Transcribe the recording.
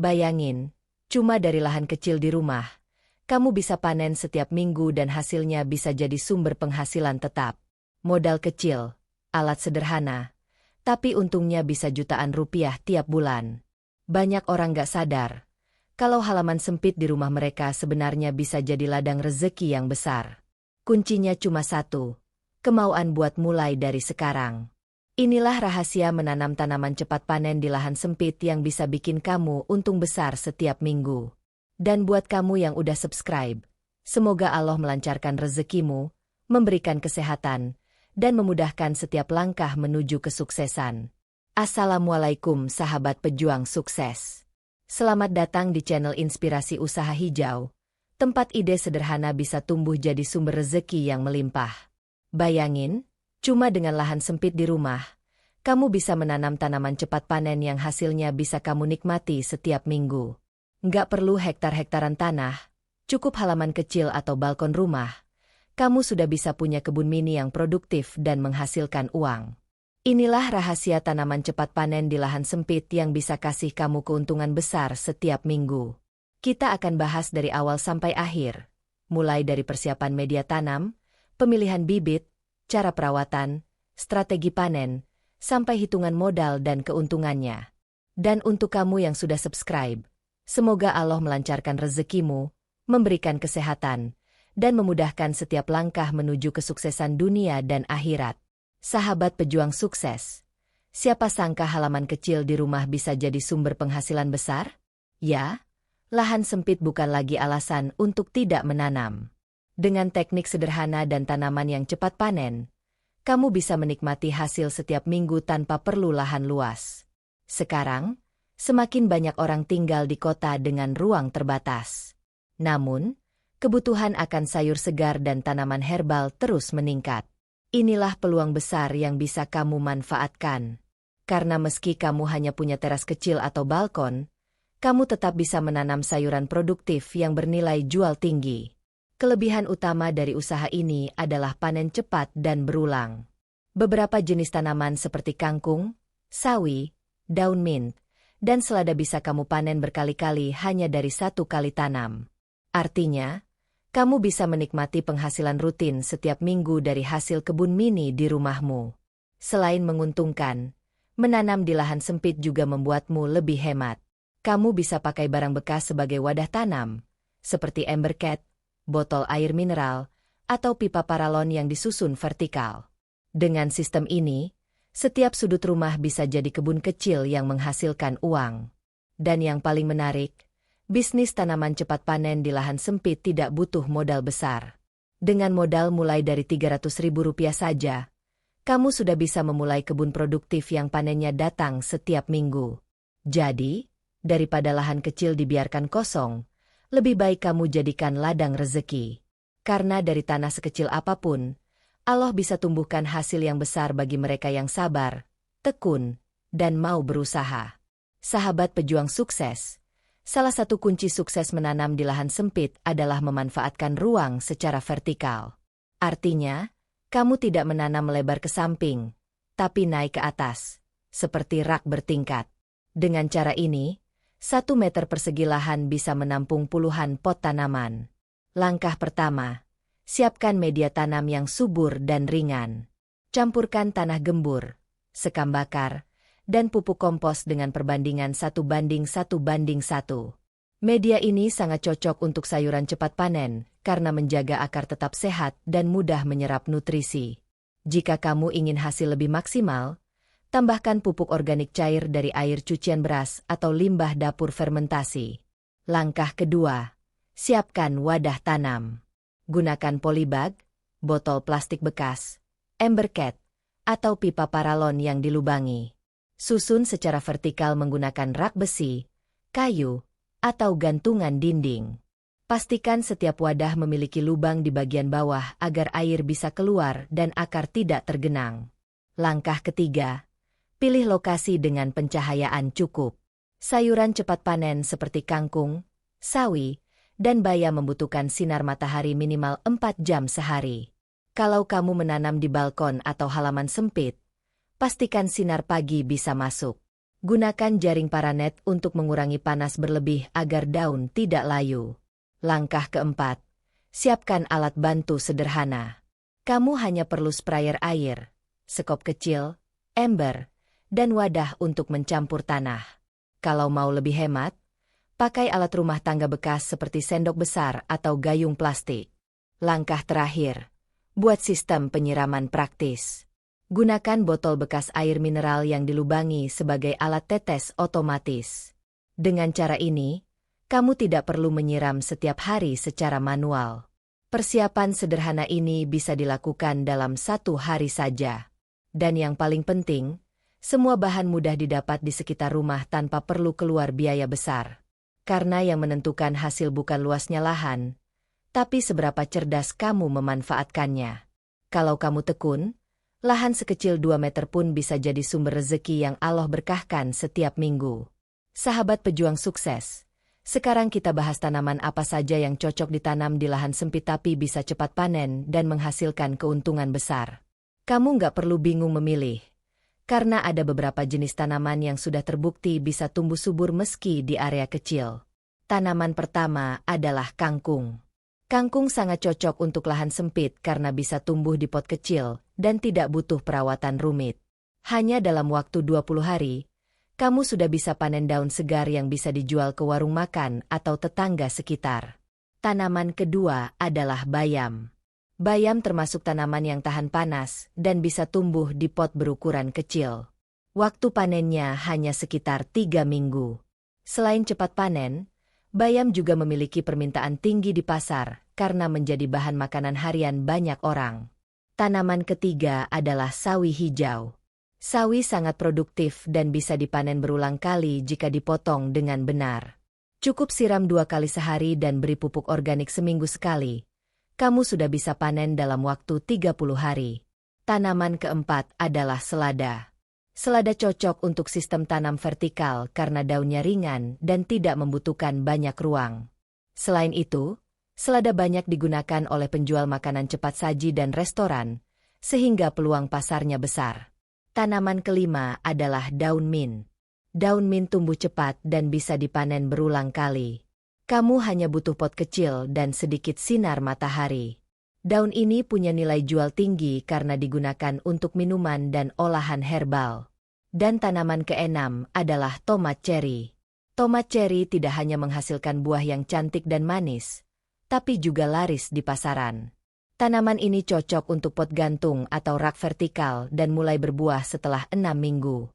Bayangin, cuma dari lahan kecil di rumah, kamu bisa panen setiap minggu dan hasilnya bisa jadi sumber penghasilan tetap. Modal kecil, alat sederhana, tapi untungnya bisa jutaan rupiah tiap bulan. Banyak orang gak sadar, kalau halaman sempit di rumah mereka sebenarnya bisa jadi ladang rezeki yang besar. Kuncinya cuma satu, kemauan buat mulai dari sekarang. Inilah rahasia menanam tanaman cepat panen di lahan sempit yang bisa bikin kamu untung besar setiap minggu. Dan buat kamu yang udah subscribe, semoga Allah melancarkan rezekimu, memberikan kesehatan, dan memudahkan setiap langkah menuju kesuksesan. Assalamualaikum sahabat pejuang sukses. Selamat datang di channel Inspirasi Usaha Hijau, tempat ide sederhana bisa tumbuh jadi sumber rezeki yang melimpah. Bayangin, cuma dengan lahan sempit di rumah, kamu bisa menanam tanaman cepat panen yang hasilnya bisa kamu nikmati setiap minggu. Nggak perlu hektar-hektaran tanah, cukup halaman kecil atau balkon rumah. Kamu sudah bisa punya kebun mini yang produktif dan menghasilkan uang. Inilah rahasia tanaman cepat panen di lahan sempit yang bisa kasih kamu keuntungan besar setiap minggu. Kita akan bahas dari awal sampai akhir, mulai dari persiapan media tanam, pemilihan bibit, cara perawatan, strategi panen, sampai hitungan modal dan keuntungannya. Dan untuk kamu yang sudah subscribe, semoga Allah melancarkan rezekimu, memberikan kesehatan, dan memudahkan setiap langkah menuju kesuksesan dunia dan akhirat. Sahabat pejuang sukses, siapa sangka halaman kecil di rumah bisa jadi sumber penghasilan besar? Ya, lahan sempit bukan lagi alasan untuk tidak menanam. Dengan teknik sederhana dan tanaman yang cepat panen, kamu bisa menikmati hasil setiap minggu tanpa perlu lahan luas. Sekarang, semakin banyak orang tinggal di kota dengan ruang terbatas. Namun, kebutuhan akan sayur segar dan tanaman herbal terus meningkat. Inilah peluang besar yang bisa kamu manfaatkan. Karena meski kamu hanya punya teras kecil atau balkon, kamu tetap bisa menanam sayuran produktif yang bernilai jual tinggi. Kelebihan utama dari usaha ini adalah panen cepat dan berulang. Beberapa jenis tanaman seperti kangkung, sawi, daun mint, dan selada bisa kamu panen berkali-kali hanya dari satu kali tanam. Artinya, kamu bisa menikmati penghasilan rutin setiap minggu dari hasil kebun mini di rumahmu. Selain menguntungkan, menanam di lahan sempit juga membuatmu lebih hemat. Kamu bisa pakai barang bekas sebagai wadah tanam, seperti ember cat, botol air mineral, atau pipa paralon yang disusun vertikal. Dengan sistem ini, setiap sudut rumah bisa jadi kebun kecil yang menghasilkan uang. Dan yang paling menarik, bisnis tanaman cepat panen di lahan sempit tidak butuh modal besar. Dengan modal mulai dari Rp300.000 saja, kamu sudah bisa memulai kebun produktif yang panennya datang setiap minggu. Jadi, daripada lahan kecil dibiarkan kosong, lebih baik kamu jadikan ladang rezeki. Karena dari tanah sekecil apapun, Allah bisa tumbuhkan hasil yang besar bagi mereka yang sabar, tekun, dan mau berusaha. Sahabat pejuang sukses, salah satu kunci sukses menanam di lahan sempit adalah memanfaatkan ruang secara vertikal. Artinya, kamu tidak menanam melebar ke samping, tapi naik ke atas, seperti rak bertingkat. Dengan cara ini, 1 meter persegi lahan bisa menampung puluhan pot tanaman. Langkah pertama, siapkan media tanam yang subur dan ringan. Campurkan tanah gembur, sekam bakar, dan pupuk kompos dengan perbandingan 1:1:1. Media ini sangat cocok untuk sayuran cepat panen, karena menjaga akar tetap sehat dan mudah menyerap nutrisi. Jika kamu ingin hasil lebih maksimal, tambahkan pupuk organik cair dari air cucian beras atau limbah dapur fermentasi. Langkah kedua, siapkan wadah tanam. Gunakan polybag, botol plastik bekas, ember cat, atau pipa paralon yang dilubangi. Susun secara vertikal menggunakan rak besi, kayu, atau gantungan dinding. Pastikan setiap wadah memiliki lubang di bagian bawah agar air bisa keluar dan akar tidak tergenang. Langkah ketiga, pilih lokasi dengan pencahayaan cukup. Sayuran cepat panen seperti kangkung, sawi, dan bayam membutuhkan sinar matahari minimal 4 jam sehari. Kalau kamu menanam di balkon atau halaman sempit, pastikan sinar pagi bisa masuk. Gunakan jaring paranet untuk mengurangi panas berlebih agar daun tidak layu. Langkah keempat, siapkan alat bantu sederhana. Kamu hanya perlu sprayer air, sekop kecil, ember, dan wadah untuk mencampur tanah. Kalau mau lebih hemat, pakai alat rumah tangga bekas seperti sendok besar atau gayung plastik. Langkah terakhir, buat sistem penyiraman praktis. Gunakan botol bekas air mineral yang dilubangi sebagai alat tetes otomatis. Dengan cara ini, kamu tidak perlu menyiram setiap hari secara manual. Persiapan sederhana ini bisa dilakukan dalam 1 hari saja. Dan yang paling penting, semua bahan mudah didapat di sekitar rumah tanpa perlu keluar biaya besar. Karena yang menentukan hasil bukan luasnya lahan, tapi seberapa cerdas kamu memanfaatkannya. Kalau kamu tekun, lahan sekecil 2 meter pun bisa jadi sumber rezeki yang Allah berkahkan setiap minggu. Sahabat pejuang sukses, sekarang kita bahas tanaman apa saja yang cocok ditanam di lahan sempit tapi bisa cepat panen dan menghasilkan keuntungan besar. Kamu nggak perlu bingung memilih, karena ada beberapa jenis tanaman yang sudah terbukti bisa tumbuh subur meski di area kecil. Tanaman pertama adalah kangkung. Kangkung sangat cocok untuk lahan sempit karena bisa tumbuh di pot kecil dan tidak butuh perawatan rumit. Hanya dalam waktu 20 hari, kamu sudah bisa panen daun segar yang bisa dijual ke warung makan atau tetangga sekitar. Tanaman kedua adalah bayam. Bayam termasuk tanaman yang tahan panas dan bisa tumbuh di pot berukuran kecil. Waktu panennya hanya sekitar 3 minggu. Selain cepat panen, bayam juga memiliki permintaan tinggi di pasar karena menjadi bahan makanan harian banyak orang. Tanaman ketiga adalah sawi hijau. Sawi sangat produktif dan bisa dipanen berulang kali jika dipotong dengan benar. Cukup siram 2 kali sehari dan beri pupuk organik seminggu sekali. Kamu sudah bisa panen dalam waktu 30 hari. Tanaman keempat adalah selada. Selada cocok untuk sistem tanam vertikal karena daunnya ringan dan tidak membutuhkan banyak ruang. Selain itu, selada banyak digunakan oleh penjual makanan cepat saji dan restoran, sehingga peluang pasarnya besar. Tanaman kelima adalah daun mint. Daun mint tumbuh cepat dan bisa dipanen berulang kali. Kamu hanya butuh pot kecil dan sedikit sinar matahari. Daun ini punya nilai jual tinggi karena digunakan untuk minuman dan olahan herbal. Dan tanaman keenam adalah tomat ceri. Tomat ceri tidak hanya menghasilkan buah yang cantik dan manis, tapi juga laris di pasaran. Tanaman ini cocok untuk pot gantung atau rak vertikal dan mulai berbuah setelah 6 minggu.